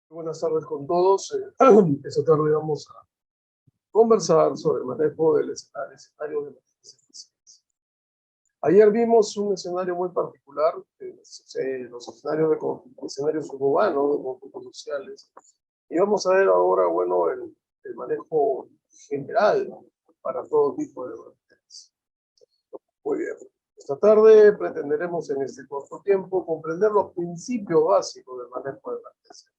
Buenas tardes con todos. Esta tarde vamos a conversar sobre el manejo del escenario de emergencias. Ayer vimos un escenario muy particular, los escenarios urbanos, de conflictos sociales, y vamos a ver ahora, bueno, el manejo general para todo tipo de emergencias. Muy bien. Esta tarde pretenderemos en este corto tiempo comprender los principios básicos del manejo de emergencias.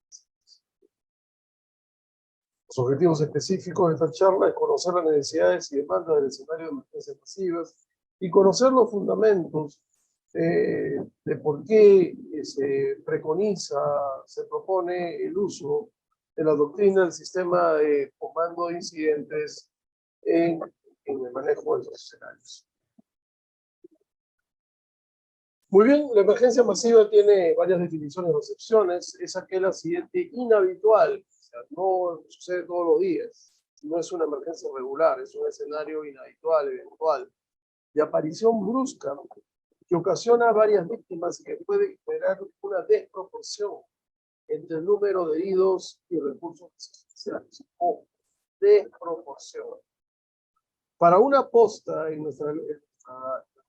Los objetivos específicos de esta charla es conocer las necesidades y demandas del escenario de emergencias masivas y conocer los fundamentos de por qué se preconiza, se propone el uso de la doctrina del sistema de comando de incidentes en el manejo de estos escenarios. Muy bien, la emergencia masiva tiene varias definiciones o excepciones. Es aquel accidente inhabitual, o sea, no sucede todos los días, no es una emergencia regular, es un escenario inhabitual, eventual, de aparición brusca, que ocasiona varias víctimas y que puede generar una desproporción entre el número de heridos y recursos asistenciales, o desproporción. Para una posta en nuestra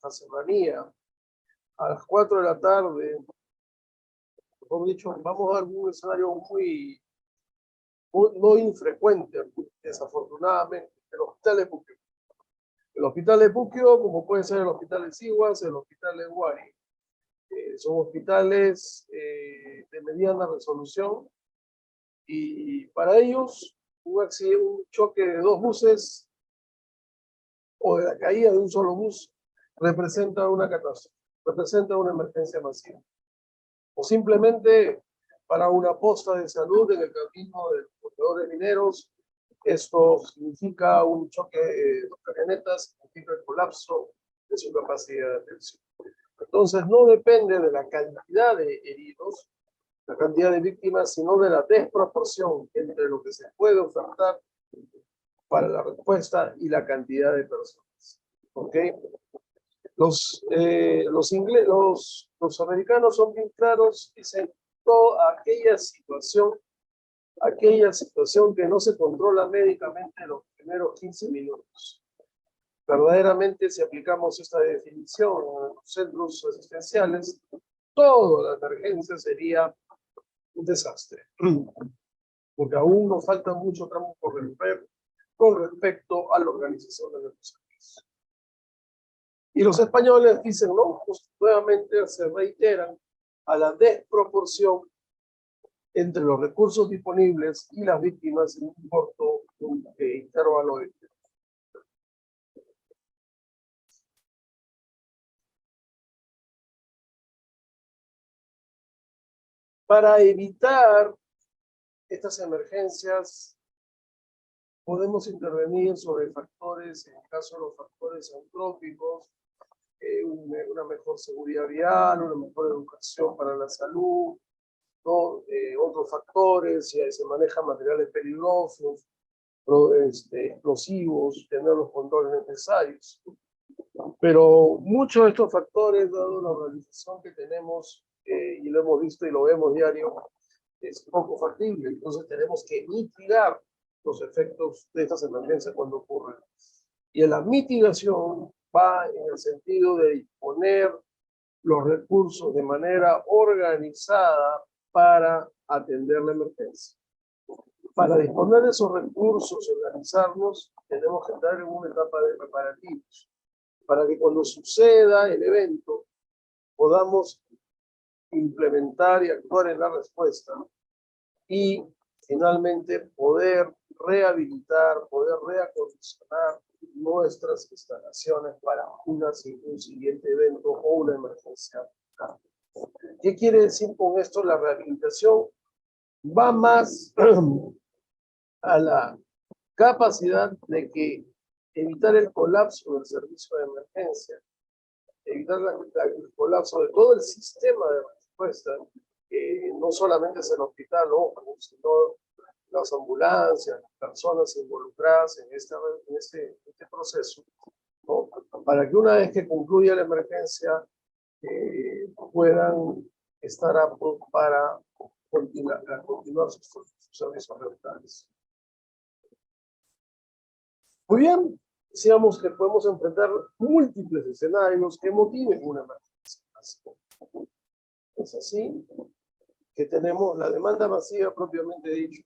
serranía, a las 4 de la tarde, como he dicho, vamos a dar un escenario muy no infrecuente, desafortunadamente, el hospital de Puquio. El hospital de Puquio, como puede ser el hospital de Siguas, el hospital de Huari, son hospitales de mediana resolución y para ellos un choque de dos buses o de la caída de un solo bus representa una catástrofe, representa una emergencia masiva. O simplemente para una posta de salud en el camino de los corredores mineros, esto significa un choque de dos camionetas, significa el colapso de su capacidad de atención. Entonces no depende de la cantidad de heridos, la cantidad de víctimas, sino de la desproporción entre lo que se puede ofertar para la respuesta y la cantidad de personas. ¿Ok? Los americanos son bien claros, dicen toda aquella situación que no se controla médicamente en los primeros 15 minutos. Verdaderamente, si aplicamos esta definición a los centros asistenciales, toda la emergencia sería un desastre, porque aún nos falta mucho tramo por recorrer con respecto a la organización de nuestros servicios. Y los españoles dicen, no, pues nuevamente se reiteran a la desproporción entre los recursos disponibles y las víctimas en un corto intervalo de tiempo. Para evitar estas emergencias, podemos intervenir sobre factores, en el caso de los factores antrópicos, una mejor seguridad vial, una mejor educación para la salud, ¿no? Otros factores, si se manejan materiales peligrosos, explosivos, tener los controles necesarios. Pero muchos de estos factores, dado la organización que tenemos, y lo hemos visto y lo vemos diario, es poco factible. Entonces tenemos que mitigar los efectos de estas emergencias cuando ocurren. Y en la mitigación va en el sentido de disponer los recursos de manera organizada para atender la emergencia. Para disponer de esos recursos, organizarnos, tenemos que estar en una etapa de preparativos, para que cuando suceda el evento podamos implementar y actuar en la respuesta y finalmente poder rehabilitar, poder reacondicionar nuestras instalaciones para un siguiente evento o una emergencia. ¿Qué quiere decir con esto? La rehabilitación va más a la capacidad de que evitar el colapso del servicio de emergencia, evitar el colapso de todo el sistema de respuesta, no solamente es el hospital, ¿no? Sino las ambulancias, las personas involucradas en este proceso, ¿no? Para que una vez que concluya la emergencia puedan estar aptos para continuar sus servicios militares. Muy bien, decíamos que podemos enfrentar múltiples escenarios que motiven una emergencia. Es así que tenemos la demanda masiva propiamente dicha.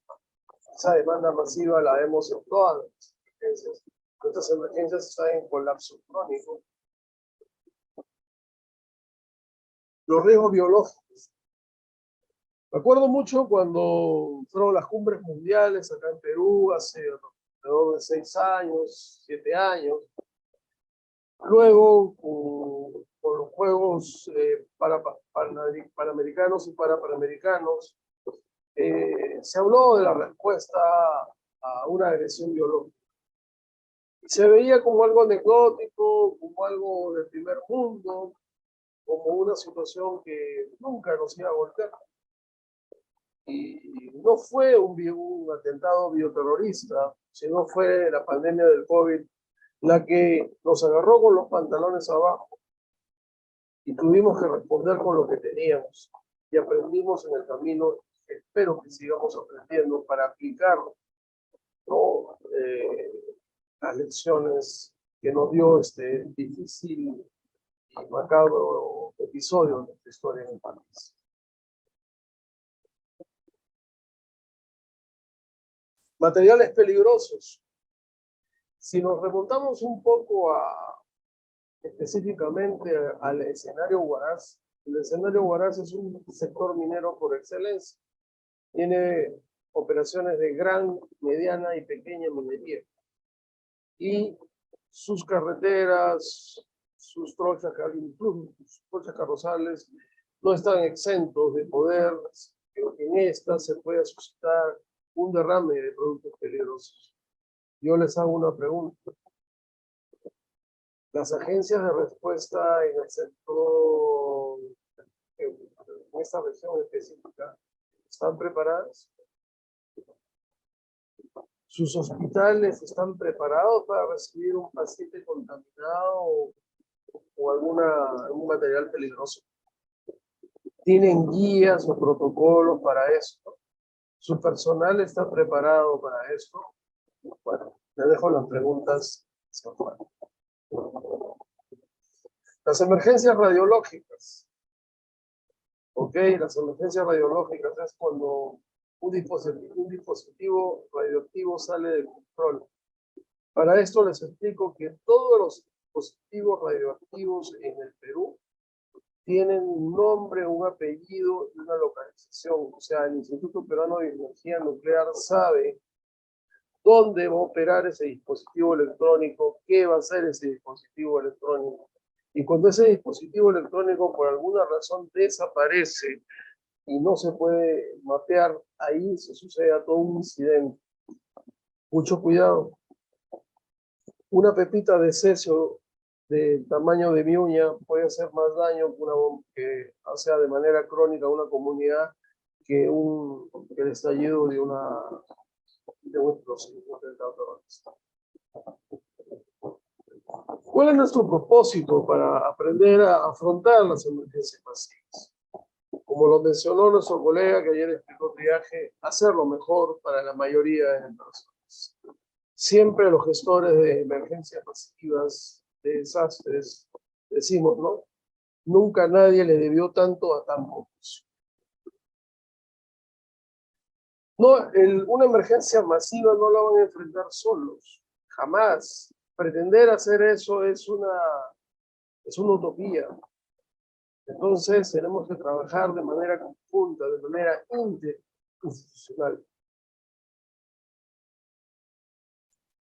Esa demanda masiva la vemos en todas las emergencias. Nuestras emergencias están en colapso crónico. Los riesgos biológicos. Me acuerdo mucho cuando fueron las cumbres mundiales acá en Perú hace alrededor de 6 años, 7 años. Luego, con los Juegos Panamericanos y Parapanamericanos, se habló de la respuesta a una agresión biológica. Se veía como algo anecdótico, como algo del primer mundo, como una situación que nunca nos iba a volver. Y no fue un atentado bioterrorista, sino fue la pandemia del COVID la que nos agarró con los pantalones abajo y tuvimos que responder con lo que teníamos. Y aprendimos en el camino, espero que sigamos aprendiendo para aplicar, ¿no? Las lecciones que nos dio este difícil y macabro episodio de nuestra historia en el país. Materiales peligrosos. Si nos remontamos un poco específicamente al escenario Huaraz, el escenario Huaraz es un sector minero por excelencia. Tiene operaciones de gran, mediana y pequeña minería. Y sus carreteras, sus trochas carrozales no están exentos de poder, que en estas se pueda suscitar un derrame de productos peligrosos. Yo les hago una pregunta. Las agencias de respuesta en el sector, en esta región específica, ¿están preparadas? ¿Sus hospitales están preparados para recibir un paciente contaminado o algún material peligroso? ¿Tienen guías o protocolos para esto? ¿Su personal está preparado para esto? Bueno, le dejo las preguntas. Las emergencias radiológicas. Ok, las emergencias radiológicas es cuando un dispositivo radioactivo sale de control. Para esto les explico que todos los dispositivos radioactivos en el Perú tienen un nombre, un apellido y una localización. O sea, el Instituto Peruano de Energía Nuclear sabe dónde va a operar ese dispositivo electrónico, qué va a hacer ese dispositivo electrónico. Y cuando ese dispositivo electrónico por alguna razón desaparece y no se puede mapear, ahí se sucede todo un incidente. Mucho cuidado. Una pepita de cesio del tamaño de mi uña puede hacer más daño que sea de manera crónica a una comunidad que el estallido de un explosivo terrorista. ¿Cuál es nuestro propósito para aprender a afrontar las emergencias masivas? Como lo mencionó nuestro colega que ayer explicó triaje, hacerlo mejor para la mayoría de las personas. Siempre los gestores de emergencias masivas, de desastres, decimos, ¿no? Nunca nadie le debió tanto a tan pocos. No, una emergencia masiva no la van a enfrentar solos, jamás. Pretender hacer eso es una utopía. Entonces tenemos que trabajar de manera conjunta, de manera interinstitucional.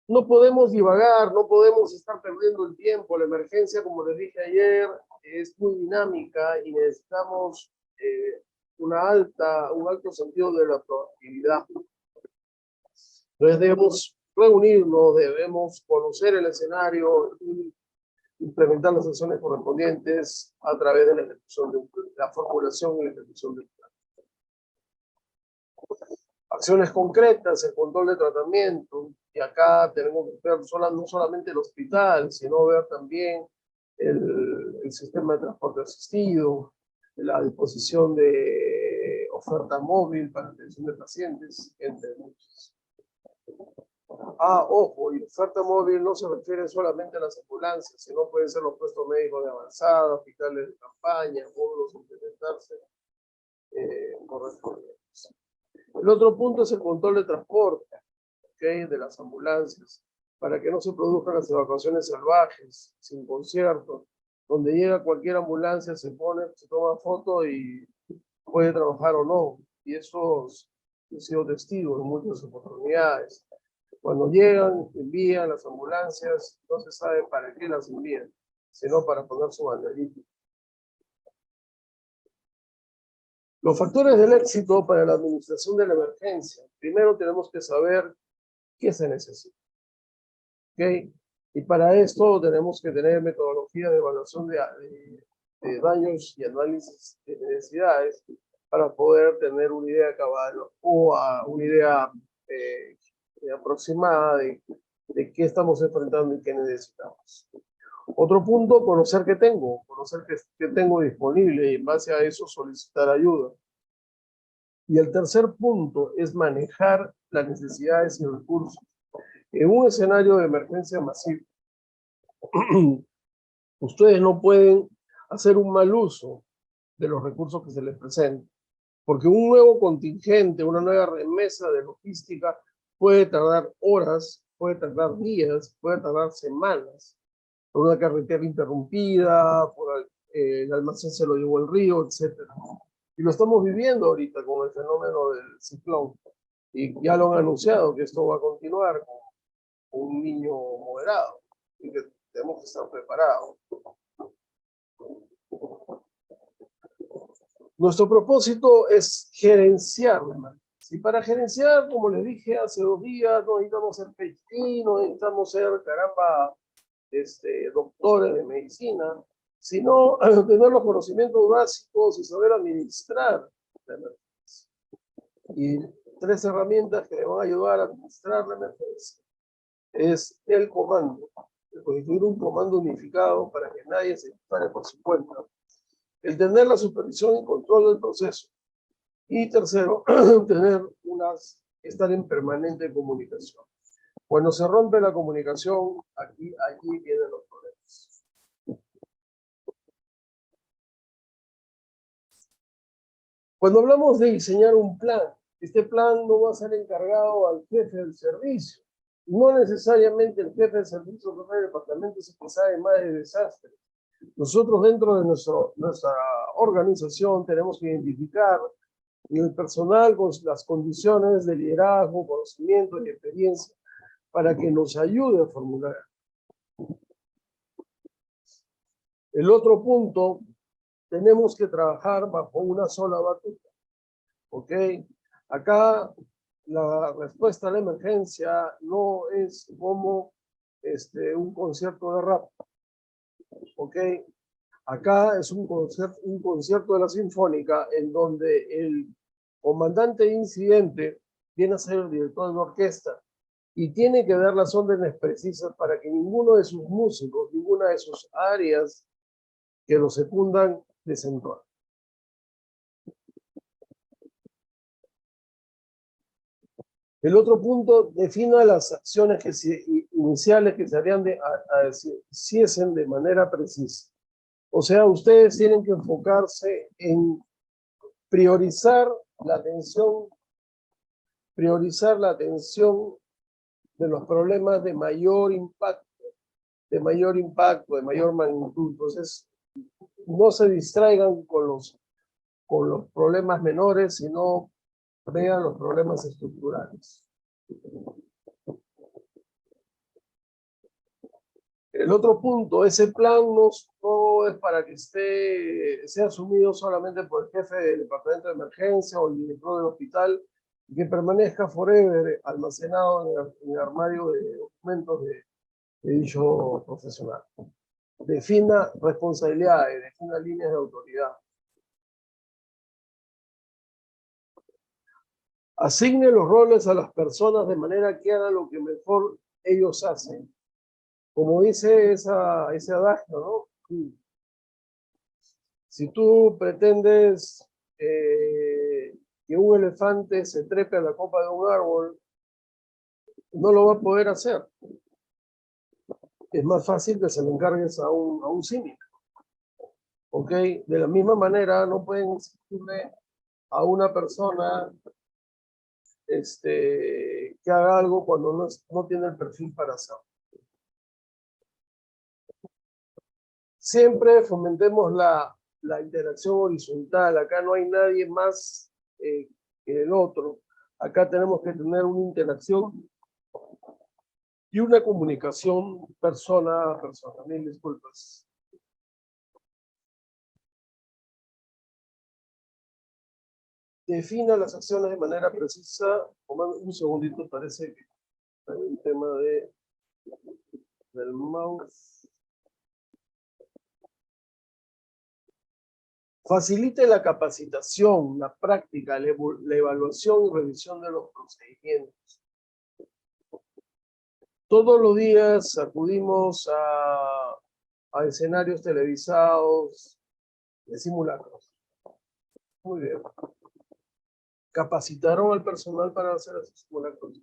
No podemos divagar, no podemos estar perdiendo el tiempo. La emergencia, como les dije ayer, es muy dinámica y necesitamos un alto sentido de la proactividad. Entonces debemos reunirnos, debemos conocer el escenario y implementar las acciones correspondientes a través de la ejecución de la formulación y la ejecución del plan. Acciones concretas, el control de tratamiento, y acá tenemos que ver no solamente el hospital, sino ver también el sistema de transporte asistido, la disposición de oferta móvil para atención de pacientes, entre muchos. Ah, ojo, y oferta móvil no se refiere solamente a las ambulancias, sino pueden ser los puestos médicos de avanzada, hospitales de campaña, módulos implementarse correspondientes. El otro punto es el control de transporte, ¿okay? De las ambulancias, para que no se produzcan las evacuaciones salvajes, sin concierto, donde llega cualquier ambulancia, se pone, se toma foto y puede trabajar o no. Y eso he sido testigo en muchas oportunidades. Cuando llegan, envían las ambulancias, no se sabe para qué las envían, sino para poner su banderita. Los factores del éxito para la administración de la emergencia. Primero tenemos que saber qué se necesita. ¿Okay? Y para esto tenemos que tener metodología de evaluación de daños y análisis de necesidades para poder tener una idea cabal o una idea aproximada de qué estamos enfrentando y qué necesitamos. Otro punto, conocer qué tengo disponible y en base a eso solicitar ayuda. Y el tercer punto es manejar las necesidades y recursos. En un escenario de emergencia masiva, ustedes no pueden hacer un mal uso de los recursos que se les presenten, porque un nuevo contingente, una nueva remesa de logística puede tardar horas, puede tardar días, puede tardar semanas, por una carretera interrumpida, por el almacén se lo llevó el río, etc. Y lo estamos viviendo ahorita con el fenómeno del ciclón. Y ya lo han anunciado que esto va a continuar con un niño moderado y que tenemos que estar preparados. Nuestro propósito es gerenciar la emergencia. Y para gerenciar, como les dije hace 2 días, no necesitamos ser PhD, no necesitamos ser, caramba, doctores de medicina, sino tener los conocimientos básicos y saber administrar la emergencia. Y 3 herramientas que le van a ayudar a administrar la emergencia es el comando, el constituir un comando unificado para que nadie se dispare por su cuenta, el tener la supervisión y control del proceso, y tercero, estar en permanente comunicación. Cuando se rompe la comunicación, allí vienen los problemas. Cuando hablamos de diseñar un plan, este plan no va a ser encargado al jefe del servicio. No necesariamente el jefe del servicio, el jefe del departamento es el que sabe más de desastres. Nosotros dentro de nuestra organización tenemos que identificar el personal con las condiciones de liderazgo, conocimiento y experiencia para que nos ayude a formular. El otro punto, tenemos que trabajar bajo una sola batuta. ¿Ok? Acá la respuesta a la emergencia no es como un concierto de rap. ¿Ok? Acá es un concierto de la Sinfónica en donde el comandante de incidente viene a ser el director de la orquesta y tiene que dar las órdenes precisas para que ninguno de sus músicos, ninguna de sus áreas que lo secundan, desentone. El otro punto, defina las acciones iniciales que se harían hiciesen de manera precisa. O sea, ustedes tienen que enfocarse en priorizar la atención de los problemas de mayor impacto, de mayor magnitud. Entonces, no se distraigan con los problemas menores, sino vean los problemas estructurales. El otro punto, ese plan no es para que sea asumido solamente por el jefe del departamento de emergencia o el director del hospital y que permanezca forever almacenado en el armario de documentos de dicho profesional. Defina responsabilidades, defina líneas de autoridad. Asigne los roles a las personas de manera que hagan lo que mejor ellos hacen. Como dice ese adagio, ¿no? Si tú pretendes que un elefante se trepe a la copa de un árbol, no lo va a poder hacer. Es más fácil que se lo encargues a un símil. ¿Ok? De la misma manera, no pueden exigirle a una persona que haga algo cuando no tiene el perfil para hacerlo. Siempre fomentemos la interacción horizontal. Acá no hay nadie más que el otro. Acá tenemos que tener una interacción y una comunicación persona a persona. Mil disculpas. Defina las acciones de manera precisa. Un segundito, parece que hay un tema del mouse. Facilite la capacitación, la práctica, la evaluación y revisión de los procedimientos. Todos los días acudimos a escenarios televisados de simulacros. Muy bien. Capacitaron al personal para hacer esos simulacros.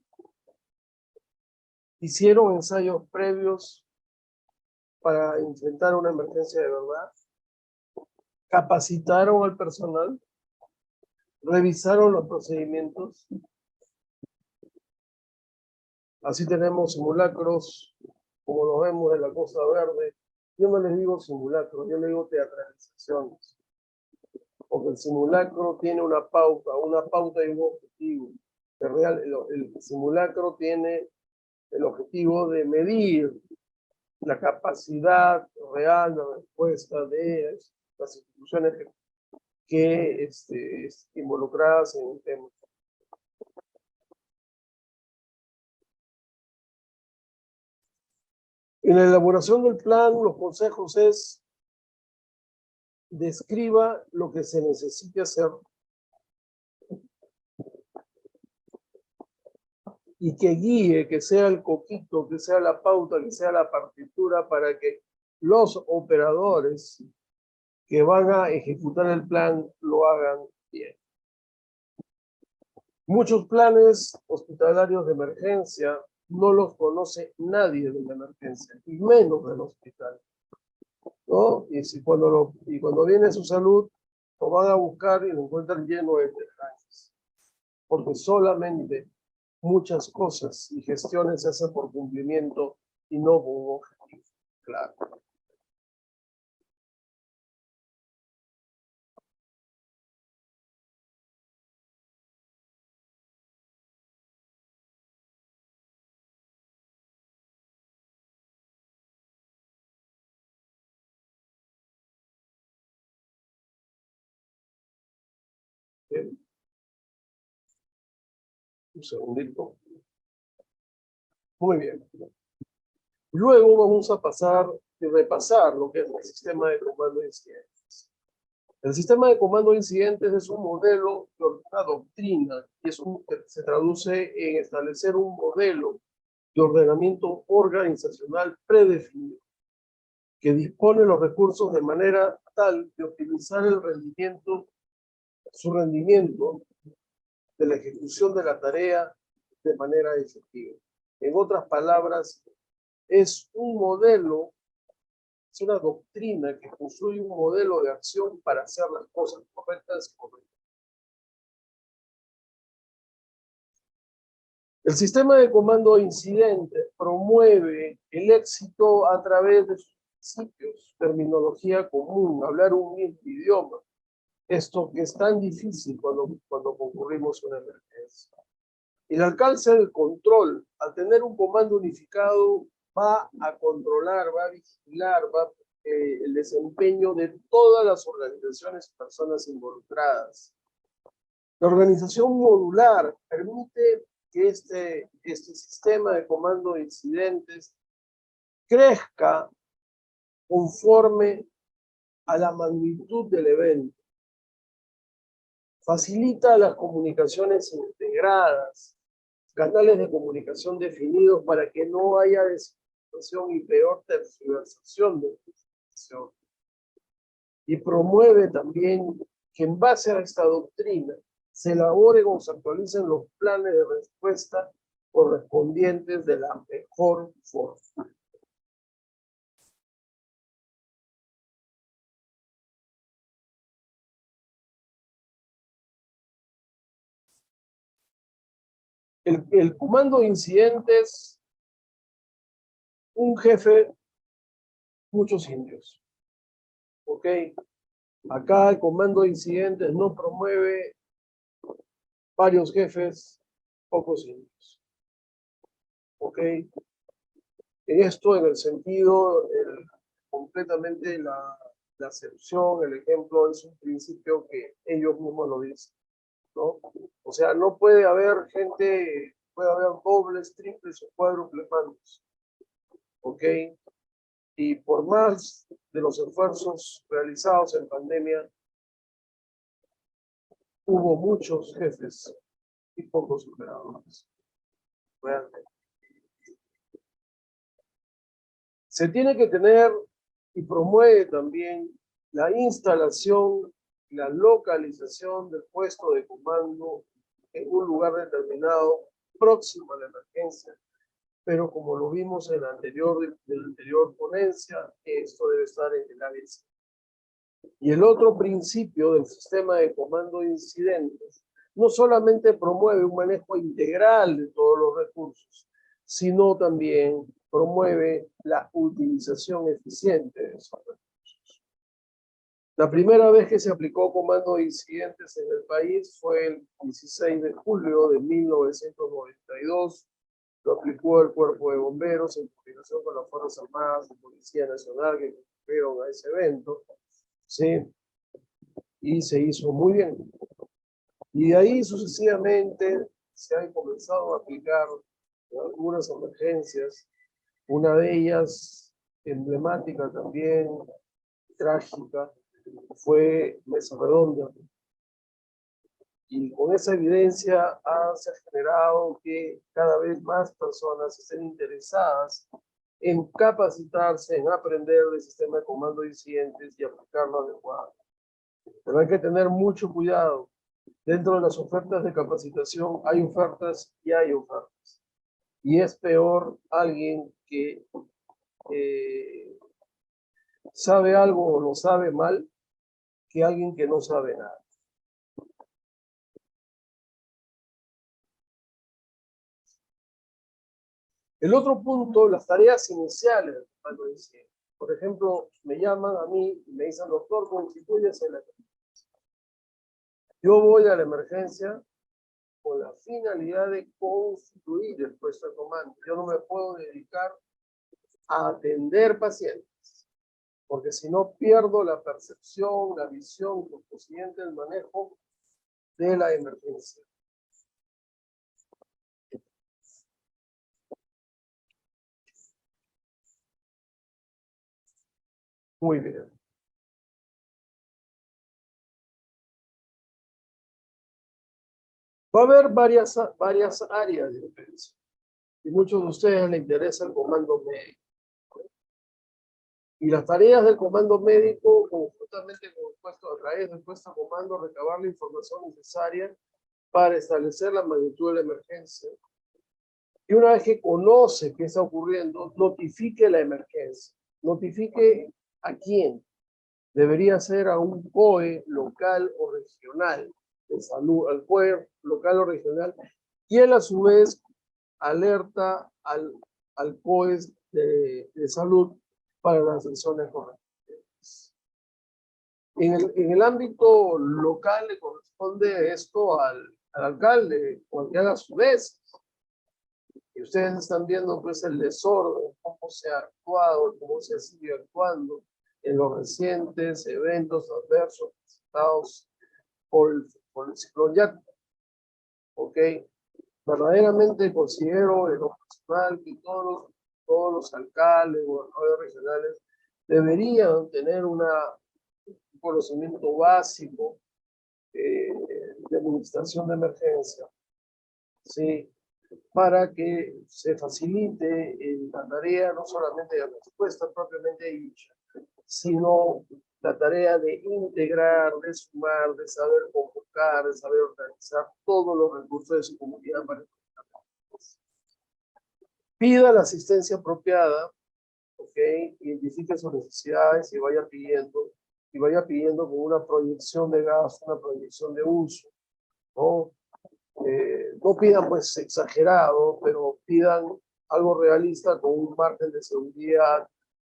Hicieron ensayos previos para enfrentar una emergencia de verdad. Capacitaron al personal. Revisaron los procedimientos. Así tenemos simulacros, como los vemos en la Costa Verde. Yo no les digo simulacros, yo les digo teatralizaciones. Porque el simulacro tiene una pauta y un objetivo. El simulacro tiene el objetivo de medir la capacidad real de respuesta de las instituciones que involucradas en un tema. En la elaboración del plan, los consejos es: describa lo que se necesite hacer y que guíe, que sea el coquito, que sea la pauta, que sea la partitura para que los operadores que van a ejecutar el plan lo hagan bien. Muchos planes hospitalarios de emergencia no los conoce nadie de la emergencia, y menos del hospital, ¿no? Y cuando viene su salud, lo van a buscar y lo encuentran lleno de detalles, porque solamente muchas cosas y gestiones se hacen por cumplimiento y no por un objetivo claro. Bien. Un segundito. Muy bien. Luego vamos a pasar y repasar lo que es el sistema de comando de incidentes. El sistema de comando de incidentes es un modelo de una doctrina y se traduce en establecer un modelo de ordenamiento organizacional predefinido que dispone los recursos de manera tal de optimizar su rendimiento de la ejecución de la tarea de manera efectiva. En otras palabras, es un modelo, es una doctrina que construye un modelo de acción para hacer las cosas correctas. El sistema de comando de incidentes promueve el éxito a través de sus principios, terminología común, hablar un mismo idioma. Esto que es tan difícil cuando concurrimos a una emergencia. El alcance del control, al tener un comando unificado, va a controlar, va a vigilar, el desempeño de todas las organizaciones y personas involucradas. La organización modular permite que este sistema de comando de incidentes crezca conforme a la magnitud del evento. Facilita las comunicaciones integradas, canales de comunicación definidos para que no haya desinformación y peor tergiversación de la información. Y promueve también que en base a esta doctrina se elaboren o se actualicen los planes de respuesta correspondientes de la mejor forma. El comando de incidentes, un jefe, muchos indios. ¿Ok? Acá el comando de incidentes no promueve varios jefes, pocos indios. ¿Ok? Esto en el sentido, completamente la acepción, el ejemplo es un principio que ellos mismos lo dicen, ¿no? O sea, no puede haber gente, puede haber dobles, triples o cuádruples mandos, ¿ok? Y por más de los esfuerzos realizados en pandemia, hubo muchos jefes y pocos operadores. Realmente. Se tiene que tener y promueve también la instalación, la localización del puesto de comando en un lugar determinado próximo a la emergencia. Pero como lo vimos en la anterior ponencia, esto debe estar en el ABC. Y el otro principio del sistema de comando de incidentes no solamente promueve un manejo integral de todos los recursos, sino también promueve la utilización eficiente de esos recursos. La primera vez que se aplicó comando de incidentes en el país fue el 16 de julio de 1992. Lo aplicó el Cuerpo de Bomberos en coordinación con las Fuerzas Armadas y Policía Nacional que concurrieron a ese evento. ¿Sí? Y se hizo muy bien. Y de ahí sucesivamente se han comenzado a aplicar algunas emergencias, una de ellas emblemática también, trágica, fue Mesa Redonda. Y con esa evidencia se ha generado que cada vez más personas estén interesadas en capacitarse, en aprender del sistema de comando de incidentes y aplicarlo adecuadamente. Pero hay que tener mucho cuidado. Dentro de las ofertas de capacitación hay ofertas y hay ofertas. Y es peor alguien que sabe algo o lo sabe mal que alguien que no sabe nada. El otro punto, las tareas iniciales del comando de incidentes. Por ejemplo, me llaman a mí y me dicen, doctor, constitúyase la emergencia. Yo voy a la emergencia con la finalidad de constituir el puesto de comando. Yo no me puedo dedicar a atender pacientes, porque si no pierdo la percepción, la visión consciente del manejo de la emergencia. Muy bien. Va a haber varias áreas de defensa. Y muchos de ustedes les interesa el comando médico. Y las tareas del comando médico, conjuntamente con el puesto, a través del puesto de comando, recabar la información necesaria para establecer la magnitud de la emergencia. Y una vez que conoce qué está ocurriendo, notifique la emergencia. Notifique a quién. Debería ser a un COE local o regional de salud, al COE local o regional, y él a su vez alerta al COE de salud para las acciones correspondientes. En el ámbito local le corresponde esto al alcalde, o que haga a su vez. Y ustedes están viendo pues el desorden, cómo se ha actuado, cómo se sigue actuando en los recientes eventos adversos presentados por el ciclón Yaku. ¿Ok? Verdaderamente considero en lo personal que todos los alcaldes, gobernadores regionales deberían tener un conocimiento básico de administración de emergencia, ¿sí? Para que se facilite la tarea no solamente de respuesta propiamente dicha, sino la tarea de integrar, de sumar, de saber convocar planificar, de saber organizar todos los recursos de su comunidad para pida la asistencia apropiada, ¿ok? Identifique sus necesidades y vaya pidiendo con una proyección de gasto, una proyección de uso, ¿no? No pidan pues exagerado, pero pidan algo realista con un margen de seguridad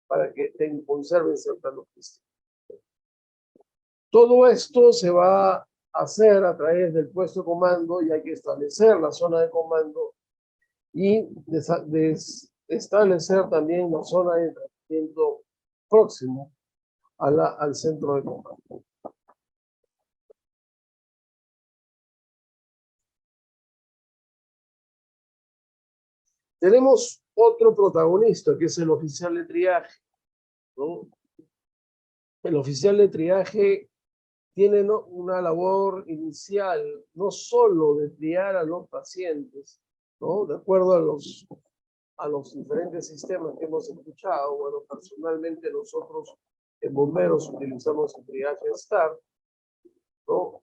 para que conserven cierta logística. Todo esto se va a hacer a través del puesto de comando y hay que establecer la zona de comando y establecer también la zona de entrenamiento próximo al centro de comando. Tenemos otro protagonista que es el oficial de triaje, ¿no? El oficial de triaje tiene una labor inicial, no solo de triar a los pacientes, ¿no? De acuerdo a los diferentes sistemas que hemos escuchado. Bueno, personalmente nosotros en bomberos utilizamos el triaje STAR, ¿no?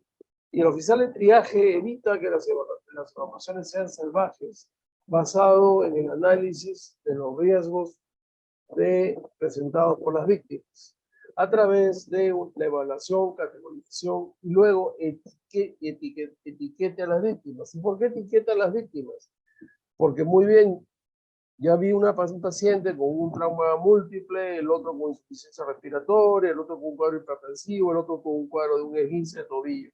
Y el oficial de triaje evita que las evacuaciones sean salvajes, basado en el análisis de los riesgos presentados por las víctimas, a través de la evaluación, categorización y luego etiquete a las víctimas. ¿Y por qué etiqueta a las víctimas? Porque muy bien, ya vi un paciente con un trauma múltiple, el otro con insuficiencia respiratoria, el otro con un cuadro hipertensivo, el otro con un cuadro de un esguince de tobillo.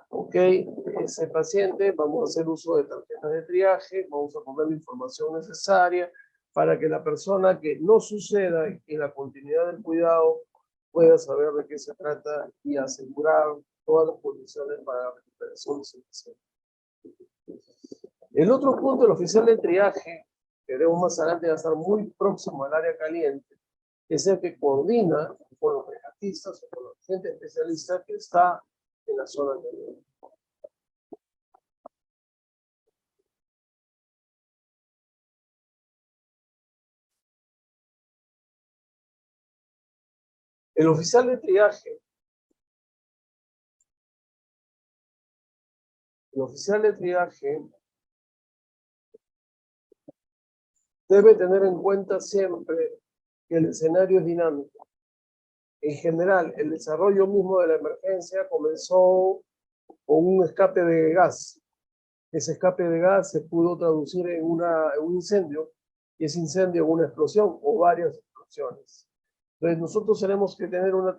Ok, ese paciente vamos a hacer uso de tarjetas de triaje, vamos a poner la información necesaria para que la persona que no suceda en la continuidad del cuidado pueda saber de qué se trata y asegurar todas las condiciones para la recuperación de su paciente. El otro punto, el oficial de triaje, que veremos más adelante, va a estar muy próximo al área caliente, es el que coordina con los rescatistas o con la gente especialista que está en la zona caliente. El oficial de triaje, debe tener en cuenta siempre que el escenario es dinámico. En general, el desarrollo mismo de la emergencia comenzó con un escape de gas. Ese escape de gas se pudo traducir en un incendio, y ese incendio en una explosión o varias explosiones. Entonces, nosotros tenemos que tener una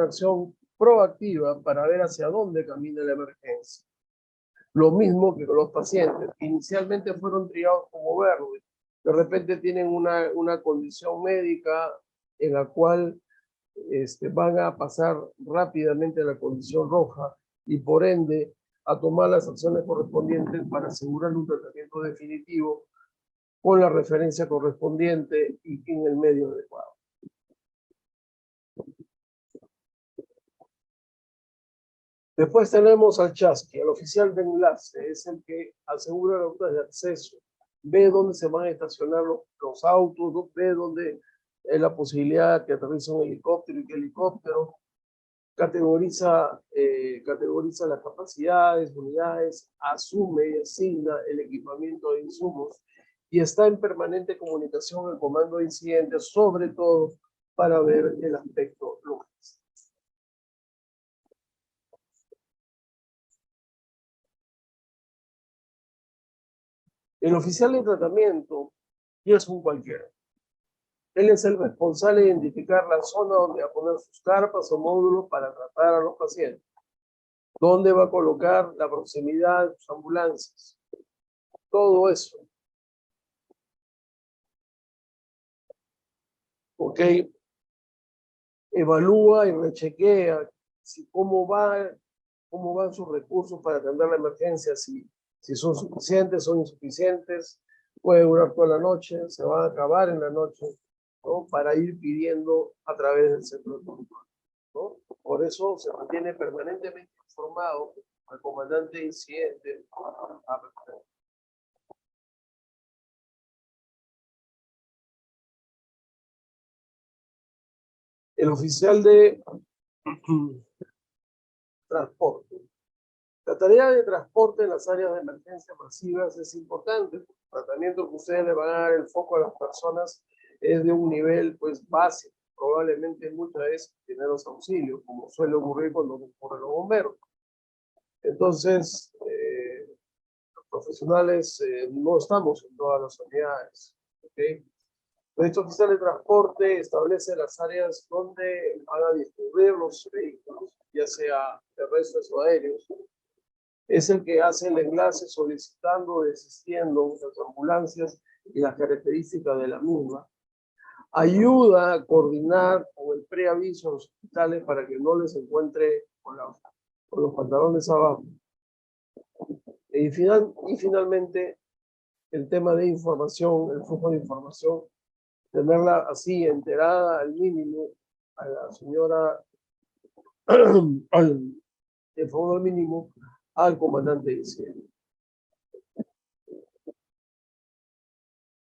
acción proactiva para ver hacia dónde camina la emergencia. Lo mismo que con los pacientes. Inicialmente fueron triados como verdes. De repente tienen una condición médica en la cual van a pasar rápidamente a la condición roja y por ende a tomar las acciones correspondientes para asegurar un tratamiento definitivo con la referencia correspondiente y en el medio adecuado. Después tenemos al chasqui, al oficial de enlace, es el que asegura las rutas de acceso, ve dónde se van a estacionar los autos, ve dónde es la posibilidad que aterrice un helicóptero y que el helicóptero categoriza las capacidades, unidades, asume y asigna el equipamiento de insumos y está en permanente comunicación con el comando de incidentes, sobre todo para ver el aspecto logístico. El oficial de tratamiento y es un cualquiera. Él es el responsable de identificar la zona donde va a poner sus carpas o módulos para tratar a los pacientes. Dónde va a colocar la proximidad de sus ambulancias. Todo eso. Ok. Evalúa y rechequea cómo van sus recursos para atender la emergencia, si son suficientes, son insuficientes, puede durar toda la noche, se va a acabar en la noche, ¿no? Para ir pidiendo a través del centro de control, ¿no? Por eso se mantiene permanentemente informado al comandante de incidente. El oficial transporte. La tarea de transporte en las áreas de emergencia masivas es importante. El tratamiento que ustedes le van a dar el foco a las personas es de un nivel pues básico, probablemente muchas veces primeros auxilios, como suele ocurrir cuando ocurren los bomberos. Entonces, los profesionales no estamos en todas las unidades. ¿Okay? El proyecto oficial de transporte establece las áreas donde van a distribuir los vehículos, ya sea terrestres o aéreos. Es el que hace el enlace solicitando o desistiendo las ambulancias y las características de la misma. Ayuda a coordinar con el preaviso a los hospitales para que no les encuentre con los pantalones abajo. Y finalmente, el tema de información, el flujo de información, tenerla así enterada al mínimo a la señora, el favor mínimo al comandante de incidente.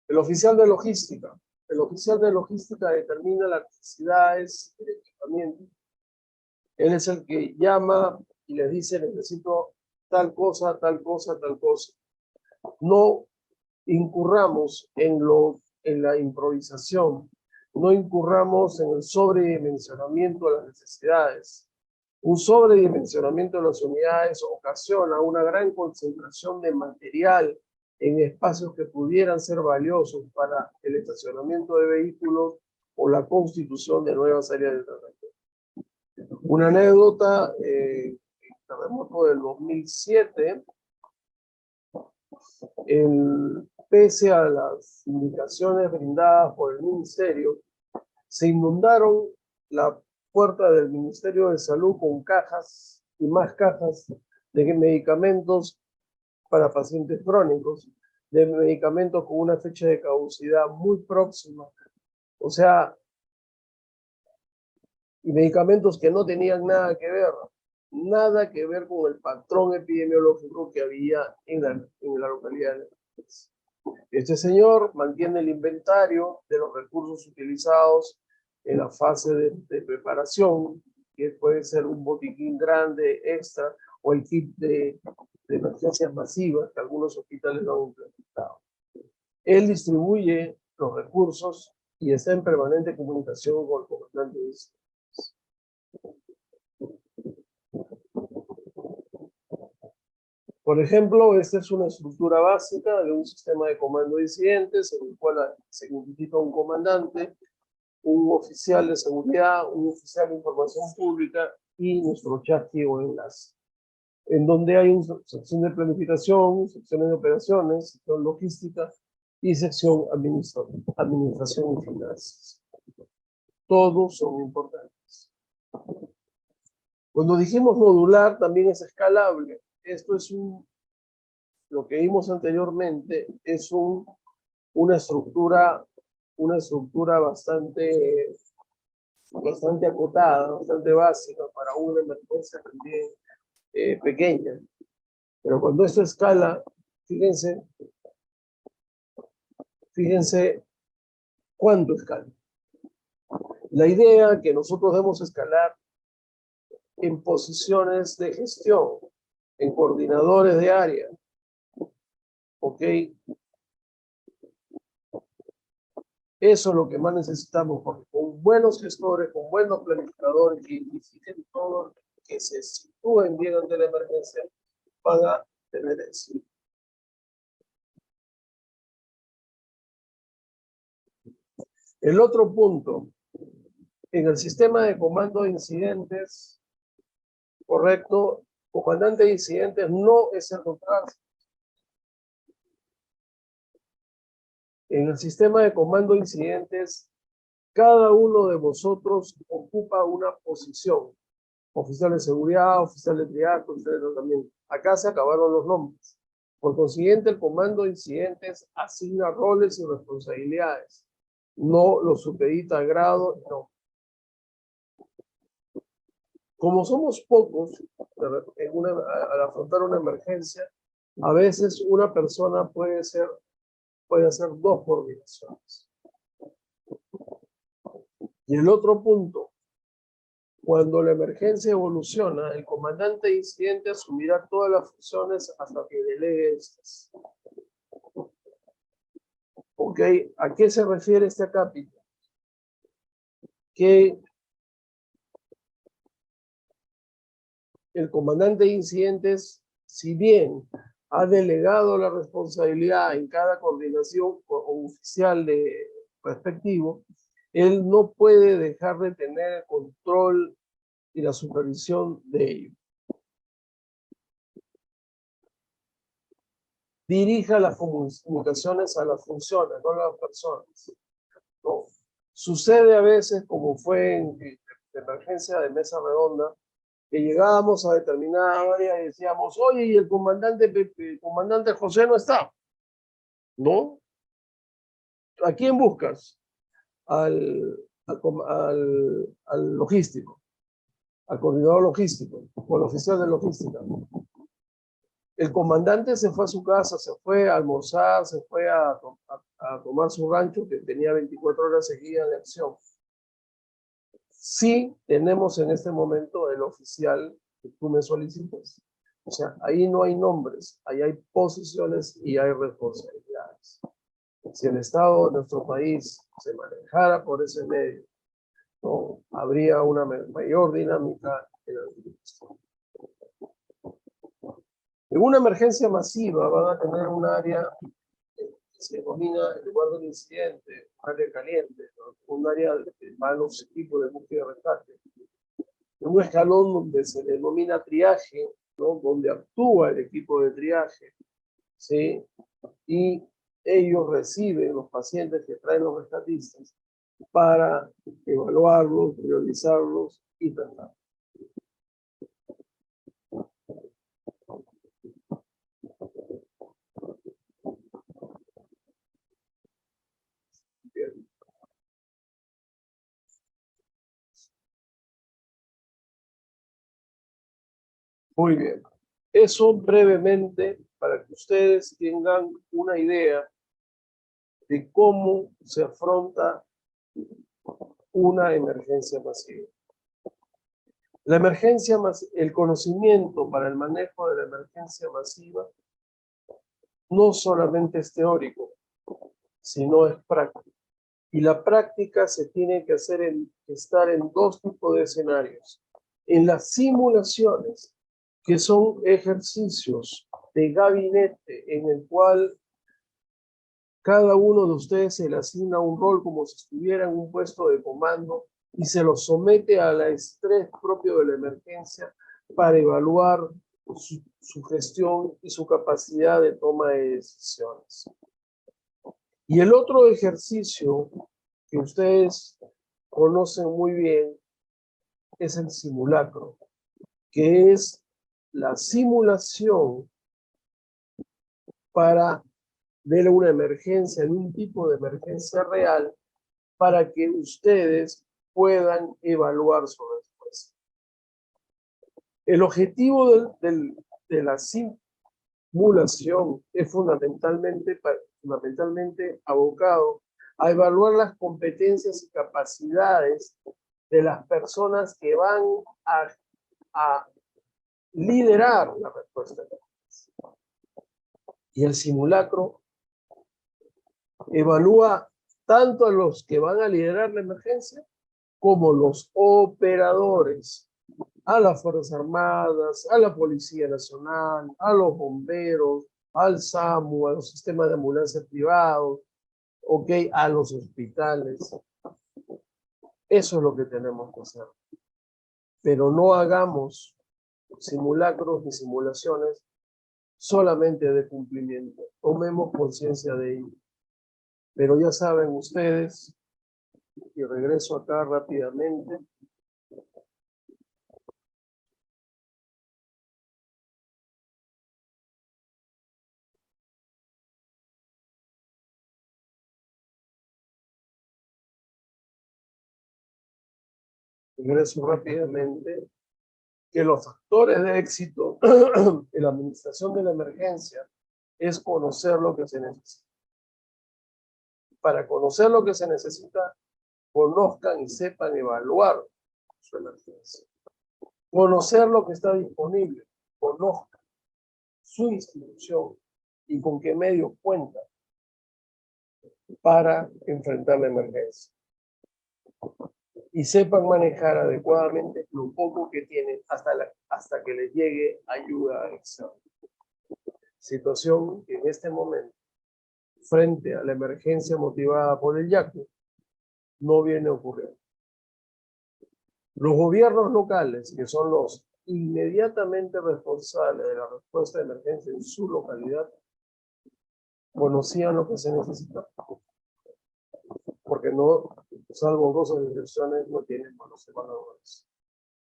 El oficial de logística. El oficial de logística determina las necesidades del equipamiento. Él es el que llama y les dice, necesito tal cosa, tal cosa, tal cosa. No incurramos en la improvisación, no incurramos en el sobredimensionamiento de las necesidades. Un sobredimensionamiento de las unidades ocasiona una gran concentración de material en espacios que pudieran ser valiosos para el estacionamiento de vehículos o la constitución de nuevas áreas de tratamiento. Una anécdota, el terremoto del 2007, pese a las indicaciones brindadas por el ministerio, se inundaron la puerta del Ministerio de Salud con cajas y más cajas de medicamentos para pacientes crónicos, de medicamentos con una fecha de caducidad muy próxima, o sea, y medicamentos que no tenían nada que ver con el patrón epidemiológico que había en la localidad. Este señor mantiene el inventario de los recursos utilizados en la fase de preparación, que puede ser un botiquín grande, extra, o el kit de emergencias masivas que algunos hospitales lo han implementado. Él distribuye los recursos y está en permanente comunicación con el comandante de incidentes. Por ejemplo, esta es una estructura básica de un sistema de comando de incidentes en el cual se identifica un comandante, un oficial de seguridad, un oficial de información pública y nuestro chasqui o enlace, en donde hay una sección de planificación, secciones de operaciones, sección logística y sección administración y finanzas. Todos son importantes. Cuando dijimos modular, también es escalable. Esto es lo que vimos anteriormente, es una estructura bastante acotada, bastante básica para una emergencia también pequeña. Pero cuando esto escala, fíjense cuánto escala. La idea que nosotros debemos escalar en posiciones de gestión, en coordinadores de área, ¿ok? Eso es lo que más necesitamos, porque con buenos gestores, con buenos planificadores que identifiquen todo, que se sitúen bien ante la emergencia, van a tener éxito. El otro punto, en el sistema de comando de incidentes, correcto, comandante de incidentes no es el contrario. En el sistema de comando de incidentes, cada uno de vosotros ocupa una posición. Oficial de seguridad, oficial de triaje, oficial de tratamiento. Acá se acabaron los nombres. Por consiguiente, el comando de incidentes asigna roles y responsabilidades. No los supedita a grado, no. Como somos pocos al afrontar una emergencia, a veces una persona puede hacer dos coordinaciones. Y el otro punto, Cuando la emergencia evoluciona, el comandante de incidente asumirá todas las funciones hasta que delegue estas. ¿Ok? ¿A qué se refiere este acápite? Que el comandante de incidentes, si bien ha delegado la responsabilidad en cada coordinación o oficial de respectivo, él no puede dejar de tener el control y la supervisión de ello. Dirija las comunicaciones a las funciones, no a las personas. ¿No? Sucede a veces, como fue en la emergencia de Mesa Redonda, que llegábamos a determinada área y decíamos, oye, y el comandante José no está. ¿No? ¿A quién buscas? Al logístico, al coordinador logístico, o al oficial de logística. El comandante se fue a su casa, se fue a almorzar, se fue a tomar su rancho, que tenía 24 horas seguidas de acción. Sí tenemos en este momento el oficial que tú me solicitas. O sea, ahí no hay nombres, ahí hay posiciones y hay responsabilidades. Si el Estado de nuestro país se manejara por ese medio, ¿no? Habría una mayor dinámica en la administración. En una emergencia masiva van a tener un área que se denomina el lugar del incidente, un área caliente, ¿no? Un área de van los equipos de búsqueda y rescate. En un escalón donde se denomina triaje, ¿no? Donde actúa el equipo de triaje, ¿sí? Y ellos reciben los pacientes que traen los rescatistas para evaluarlos, priorizarlos y tratar. Bien. Muy bien. Eso brevemente para que ustedes tengan una idea de cómo se afronta una emergencia masiva. El conocimiento para el manejo de la emergencia masiva no solamente es teórico, sino es práctico. Y la práctica se tiene que estar en dos tipos de escenarios. En las simulaciones, que son ejercicios de gabinete en el cual cada uno de ustedes se le asigna un rol como si estuviera en un puesto de comando y se lo somete al estrés propio de la emergencia para evaluar su gestión y su capacidad de toma de decisiones. Y el otro ejercicio que ustedes conocen muy bien es el simulacro, que es la simulación para ver una emergencia, en un tipo de emergencia real, para que ustedes puedan evaluar su respuesta. El objetivo de la simulación es fundamentalmente abocado a evaluar las competencias y capacidades de las personas que van a liderar la respuesta. Y el simulacro evalúa tanto a los que van a liderar la emergencia como los operadores, a las Fuerzas Armadas, a la Policía Nacional, a los bomberos, al SAMU, a los sistemas de ambulancia privados, okay, a los hospitales. Eso es lo que tenemos que hacer. Pero no hagamos simulacros ni simulaciones solamente de cumplimiento. Tomemos conciencia de ello. Pero ya saben ustedes, y regreso acá rápidamente, que los factores de éxito en la administración de la emergencia es conocer lo que se necesita. Para conocer lo que se necesita, conozcan y sepan evaluar su emergencia. Conocer lo que está disponible, conozca su institución y con qué medios cuenta para enfrentar la emergencia. Y sepan manejar adecuadamente lo poco que tienen hasta que les llegue ayuda extra. Situación que en este momento, frente a la emergencia motivada por el Yaku, no viene a ocurrir. Los gobiernos locales, que son los inmediatamente responsables de la respuesta de emergencia en su localidad, conocían lo que se necesitaba. Porque no, salvo dos excepciones, no tienen malos evaluadores.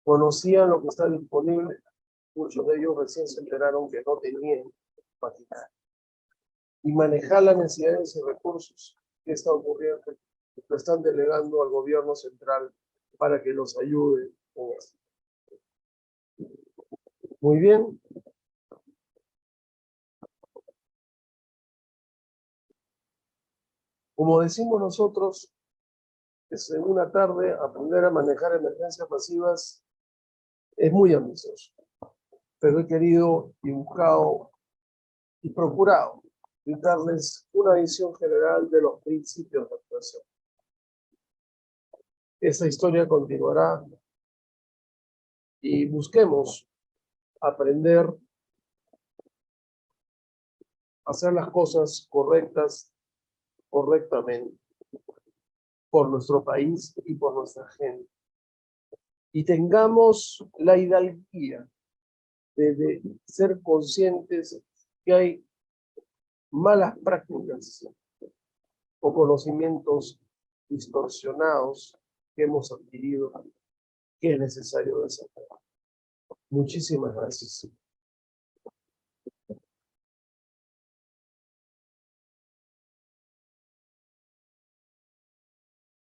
Conocían lo que está disponible, muchos de ellos recién se enteraron que no tenían maquinaria. Y manejar las necesidades y recursos que está ocurriendo, lo están delegando al gobierno central para que los ayude con esto. Muy bien. Como decimos nosotros, es en una tarde aprender a manejar emergencias pasivas es muy ambicioso, pero he querido y buscado y procurado darles una visión general de los principios de actuación. Esta historia continuará y busquemos aprender a hacer las cosas correctamente, por nuestro país y por nuestra gente. Y tengamos la hidalguía de ser conscientes que hay malas prácticas o conocimientos distorsionados que hemos adquirido que es necesario desarrollar. Muchísimas gracias.